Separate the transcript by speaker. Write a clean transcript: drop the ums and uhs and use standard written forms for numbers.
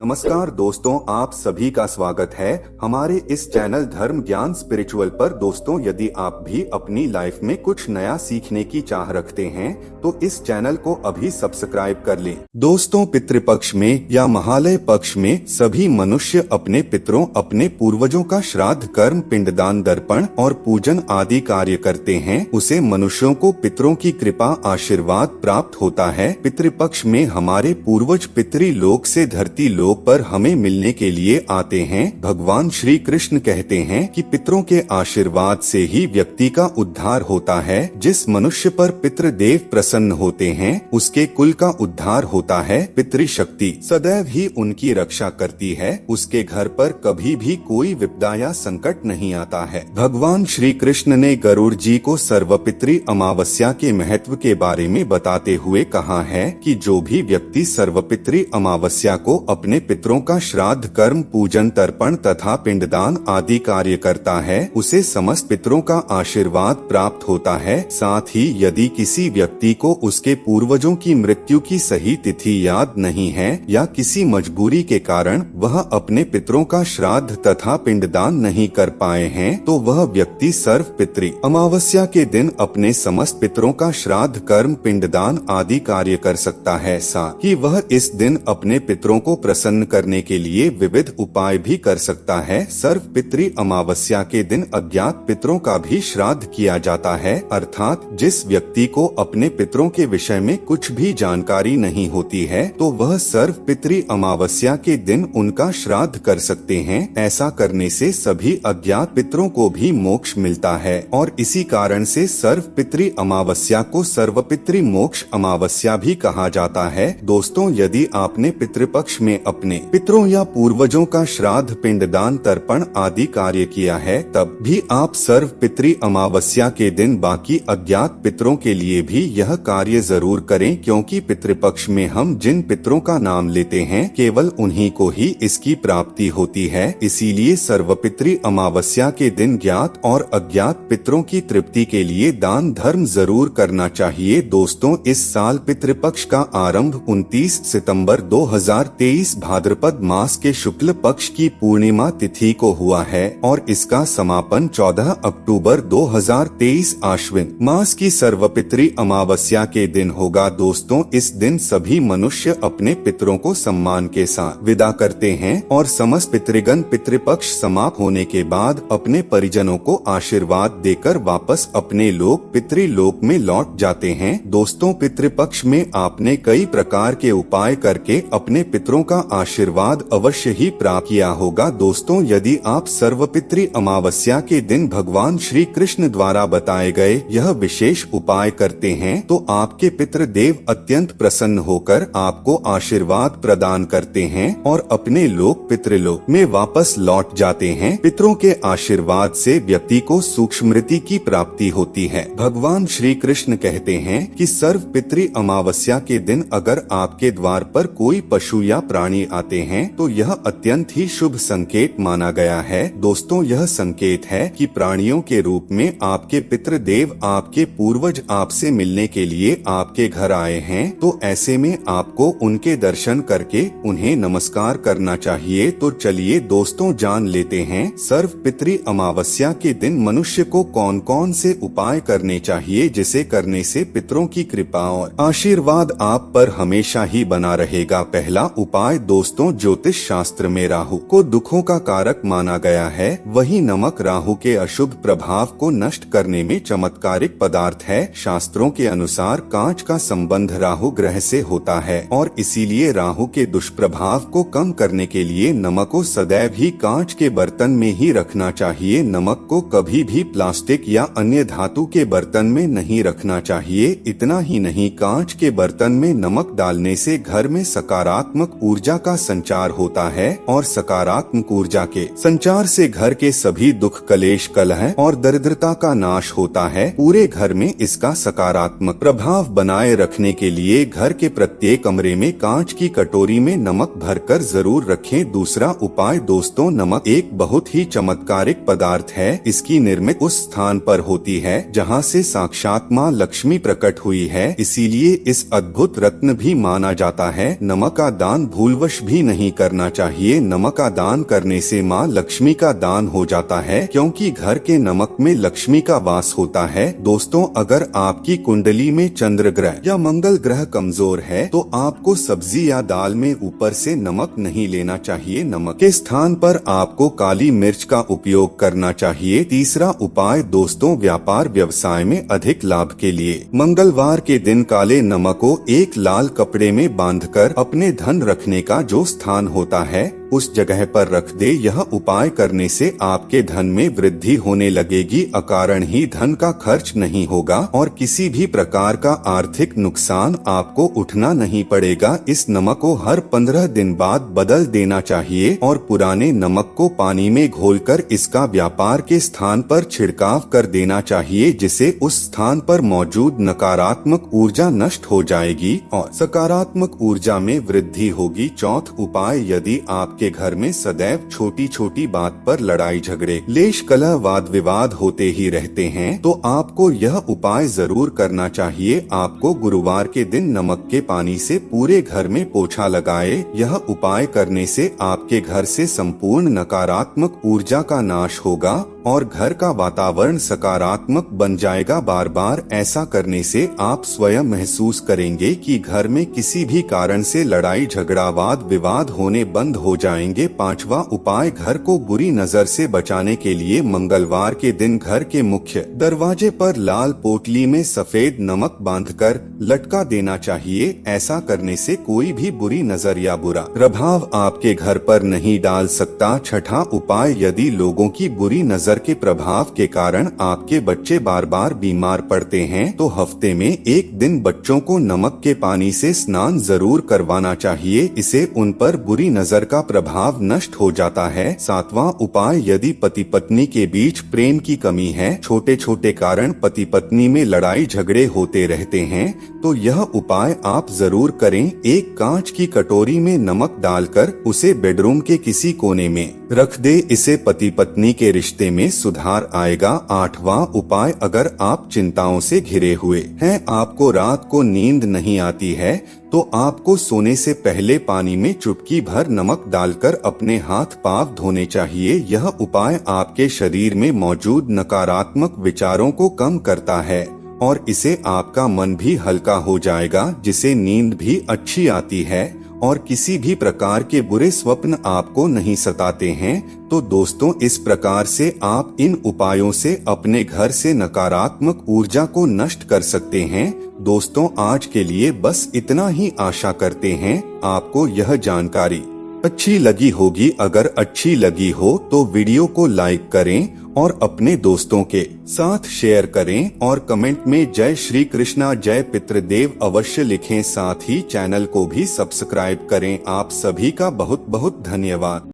Speaker 1: नमस्कार दोस्तों, आप सभी का स्वागत है हमारे इस चैनल धर्म ज्ञान स्पिरिचुअल पर। दोस्तों, यदि आप भी अपनी लाइफ में कुछ नया सीखने की चाह रखते हैं तो इस चैनल को अभी सब्सक्राइब कर लें। दोस्तों, पितृपक्ष में या महालय पक्ष में सभी मनुष्य अपने पितरों, अपने पूर्वजों का श्राद्ध कर्म, पिंडदान, दर्पण और पूजन आदि कार्य करते हैं। उसे मनुष्यों को पितरों की कृपा आशीर्वाद प्राप्त होता है। पितृपक्ष में हमारे पूर्वज पितरी लोक से धरती लोक पर हमें मिलने के लिए आते हैं। भगवान श्री कृष्ण कहते हैं कि पितरों के आशीर्वाद से ही व्यक्ति का उद्धार होता है। जिस मनुष्य पर पितृदेव प्रसन्न होते हैं उसके कुल का उद्धार होता है। पितृशक्ति सदैव ही उनकी रक्षा करती है। उसके घर पर कभी भी कोई विपदा या संकट नहीं आता है। भगवान श्री कृष्ण ने गरुड़ जी को सर्वपितृ अमावस्या के महत्व के बारे में बताते हुए कहा है कि जो भी व्यक्ति सर्वपितृ अमावस्या को अपने पितरों का श्राद्ध कर्म, पूजन, तर्पण तथा पिंडदान आदि कार्य करता है उसे समस्त पितरों का आशीर्वाद प्राप्त होता है। साथ ही यदि किसी व्यक्ति को उसके पूर्वजों की मृत्यु की सही तिथि याद नहीं है या किसी मजबूरी के कारण वह अपने पितरों का श्राद्ध तथा पिंडदान नहीं कर पाए हैं तो वह व्यक्ति सर्वपितृ अमावस्या के दिन अपने समस्त पितरों का श्राद्ध कर्म, पिंडदान आदि कार्य कर सकता है। साथ ही वह इस दिन अपने पितरों को प्रसन्न करने के लिए विविध उपाय भी कर सकता है। सर्वपितृ अमावस्या के दिन अज्ञात पितरों का भी श्राद्ध किया जाता है, अर्थात जिस व्यक्ति को अपने पितरों के विषय में कुछ भी जानकारी नहीं होती है तो वह सर्वपितृ अमावस्या के दिन उनका श्राद्ध कर सकते हैं। ऐसा करने से सभी अज्ञात पितरों को भी मोक्ष मिलता है और इसी कारण से सर्वपितृ अमावस्या को सर्वपितृ मोक्ष अमावस्या भी कहा जाता है। दोस्तों, यदि आपने पितृपक्ष में अपने पितरों या पूर्वजों का श्राद्ध, पिंडदान, तर्पण आदि कार्य किया है तब भी आप सर्वपितृ अमावस्या के दिन बाकी अज्ञात पितरों के लिए भी यह कार्य जरूर करें, क्योंकि पितृपक्ष में हम जिन पितरों का नाम लेते हैं केवल उन्हीं को ही इसकी प्राप्ति होती है। इसीलिए सर्वपितृ अमावस्या के दिन ज्ञात और अज्ञात पितरों की तृप्ति के लिए दान धर्म जरूर करना चाहिए। दोस्तों, इस साल पितृपक्ष का आरंभ 29 सितंबर 2023 भाद्रपद मास के शुक्ल पक्ष की पूर्णिमा तिथि को हुआ है और इसका समापन 14 अक्टूबर 2023 आश्विन मास की सर्वपितृ अमावस्या के दिन होगा। दोस्तों, इस दिन सभी मनुष्य अपने पितरों को सम्मान के साथ विदा करते हैं और समस्त पितृगण पितृपक्ष समाप्त होने के बाद अपने परिजनों को आशीर्वाद देकर वापस अपने लोक पितृलोक में लौट जाते हैं। दोस्तों, पितृपक्ष में आपने कई प्रकार के उपाय करके अपने पितरों का आशीर्वाद अवश्य ही प्राप्त किया होगा। दोस्तों, यदि आप सर्वपितृ अमावस्या के दिन भगवान श्री कृष्ण द्वारा बताए गए यह विशेष उपाय करते हैं तो आपके पितृदेव अत्यंत प्रसन्न होकर आपको आशीर्वाद प्रदान करते हैं और अपने लोक पितृलोक में वापस लौट जाते हैं। पितरों के आशीर्वाद से व्यक्ति को सूक्ष्मृति की प्राप्ति होती है। भगवान श्री कृष्ण कहते हैं कि सर्वपितृ अमावस्या के दिन अगर आपके द्वार पर कोई पशु या प्राणी आते हैं तो यह अत्यंत ही शुभ संकेत माना गया है। दोस्तों, यह संकेत है कि प्राणियों के रूप में आपके पितृदेव, आपके पूर्वज आपसे मिलने के लिए आपके घर आए हैं। तो ऐसे में आपको उनके दर्शन करके उन्हें नमस्कार करना चाहिए। तो चलिए दोस्तों, जान लेते हैं सर्वपितृ अमावस्या के दिन मनुष्य को कौन कौन से उपाय करने चाहिए जिसे करने से पितरों की कृपा और आशीर्वाद आप पर हमेशा ही बना रहेगा। पहला उपाय दोस्तों, ज्योतिष शास्त्र में राहु को दुखों का कारक माना गया है। वही नमक राहु के अशुभ प्रभाव को नष्ट करने में चमत्कारिक पदार्थ है। शास्त्रों के अनुसार कांच का संबंध राहु ग्रह से होता है और इसीलिए राहु के दुष्प्रभाव को कम करने के लिए नमक को सदैव ही कांच के बर्तन में ही रखना चाहिए। नमक को कभी भी प्लास्टिक या अन्य धातु के बर्तन में नहीं रखना चाहिए। इतना ही नहीं, कांच के बर्तन में नमक डालने से घर में सकारात्मक ऊर्जा का संचार होता है और सकारात्मक ऊर्जा के संचार से घर के सभी दुख, कलेश, कलह और दरिद्रता का नाश होता है। पूरे घर में इसका सकारात्मक प्रभाव बनाए रखने के लिए घर के प्रत्येक कमरे में कांच की कटोरी में नमक भरकर जरूर रखें। दूसरा उपाय दोस्तों, नमक एक बहुत ही चमत्कारिक पदार्थ है। इसकी निर्मित उस स्थान पर होती है जहाँ से साक्षात माँ लक्ष्मी प्रकट हुई है, इसीलिए इस अद्भुत रत्न भी माना जाता है। नमक का दान भूलवश विवश भी नहीं करना चाहिए। नमक का दान करने से माँ लक्ष्मी का दान हो जाता है, क्योंकि घर के नमक में लक्ष्मी का वास होता है। दोस्तों, अगर आपकी कुंडली में चंद्र ग्रह या मंगल ग्रह कमजोर है तो आपको सब्जी या दाल में ऊपर से नमक नहीं लेना चाहिए। नमक के स्थान पर आपको काली मिर्च का उपयोग करना चाहिए। तीसरा उपाय दोस्तों, व्यापार व्यवसाय में अधिक लाभ के लिए मंगलवार के दिन काले नमक को एक लाल कपड़े में बांधकर अपने धन रखने का जो स्थान होता है उस जगह पर रख दे। यह उपाय करने से आपके धन में वृद्धि होने लगेगी, अकारण ही धन का खर्च नहीं होगा और किसी भी प्रकार का आर्थिक नुकसान आपको उठना नहीं पड़ेगा। इस नमक को हर 15 दिन बाद बदल देना चाहिए और पुराने नमक को पानी में घोलकर इसका व्यापार के स्थान पर छिड़काव कर देना चाहिए, जिससे उस स्थान पर मौजूद नकारात्मक ऊर्जा नष्ट हो जाएगी और सकारात्मक ऊर्जा में वृद्धि होगी। चौथा उपाय, यदि आपके घर में सदैव छोटी छोटी बात पर लड़ाई झगड़े लेश कलह वाद विवाद होते ही रहते हैं तो आपको यह उपाय जरूर करना चाहिए। आपको गुरुवार के दिन नमक के पानी से पूरे घर में पोछा लगाए। यह उपाय करने से आपके घर से संपूर्ण नकारात्मक ऊर्जा का नाश होगा और घर का वातावरण सकारात्मक बन जाएगा। बार बार ऐसा करने से आप स्वयं महसूस करेंगे कि घर में किसी भी कारण से लड़ाई झगड़ा वाद विवाद होने बंद हो जाएंगे। पांचवा उपाय, घर को बुरी नजर से बचाने के लिए मंगलवार के दिन घर के मुख्य दरवाजे पर लाल पोटली में सफेद नमक बांधकर लटका देना चाहिए। ऐसा करने से कोई भी बुरी नजर या बुरा प्रभाव आपके घर पर नहीं डाल सकता। छठा उपाय, यदि लोगों की बुरी नजर के प्रभाव के कारण आपके बच्चे बार बार बीमार पड़ते हैं तो हफ्ते में एक दिन बच्चों को नमक के पानी से स्नान जरूर करवाना चाहिए। इससे उन पर बुरी नजर का प्रभाव नष्ट हो जाता है। सातवां उपाय, यदि पति पत्नी के बीच प्रेम की कमी है, छोटे छोटे कारण पति पत्नी में लड़ाई झगड़े होते रहते हैं तो यह उपाय आप जरूर करें। एक कांच की कटोरी में नमक डालकर उसे बेडरूम के किसी कोने में रख दे। इसे पति पत्नी के रिश्ते में सुधार आएगा। आठवां उपाय, अगर आप चिंताओं से घिरे हुए हैं, आपको रात को नींद नहीं आती है तो आपको सोने से पहले पानी में चुटकी भर नमक डालकर अपने हाथ पांव धोने चाहिए। यह उपाय आपके शरीर में मौजूद नकारात्मक विचारों को कम करता है और इससे आपका मन भी हल्का हो जाएगा, जिससे नींद भी अच्छी आती है और किसी भी प्रकार के बुरे स्वप्न आपको नहीं सताते हैं। तो दोस्तों, इस प्रकार से आप इन उपायों से अपने घर से नकारात्मक ऊर्जा को नष्ट कर सकते हैं। दोस्तों, आज के लिए बस इतना ही। आशा करते हैं आपको यह जानकारी अच्छी लगी होगी। अगर अच्छी लगी हो तो वीडियो को लाइक करें और अपने दोस्तों के साथ शेयर करें और कमेंट में जय श्री कृष्णा जय पितृदेव अवश्य लिखें। साथ ही चैनल को भी सब्सक्राइब करें। आप सभी का बहुत बहुत धन्यवाद।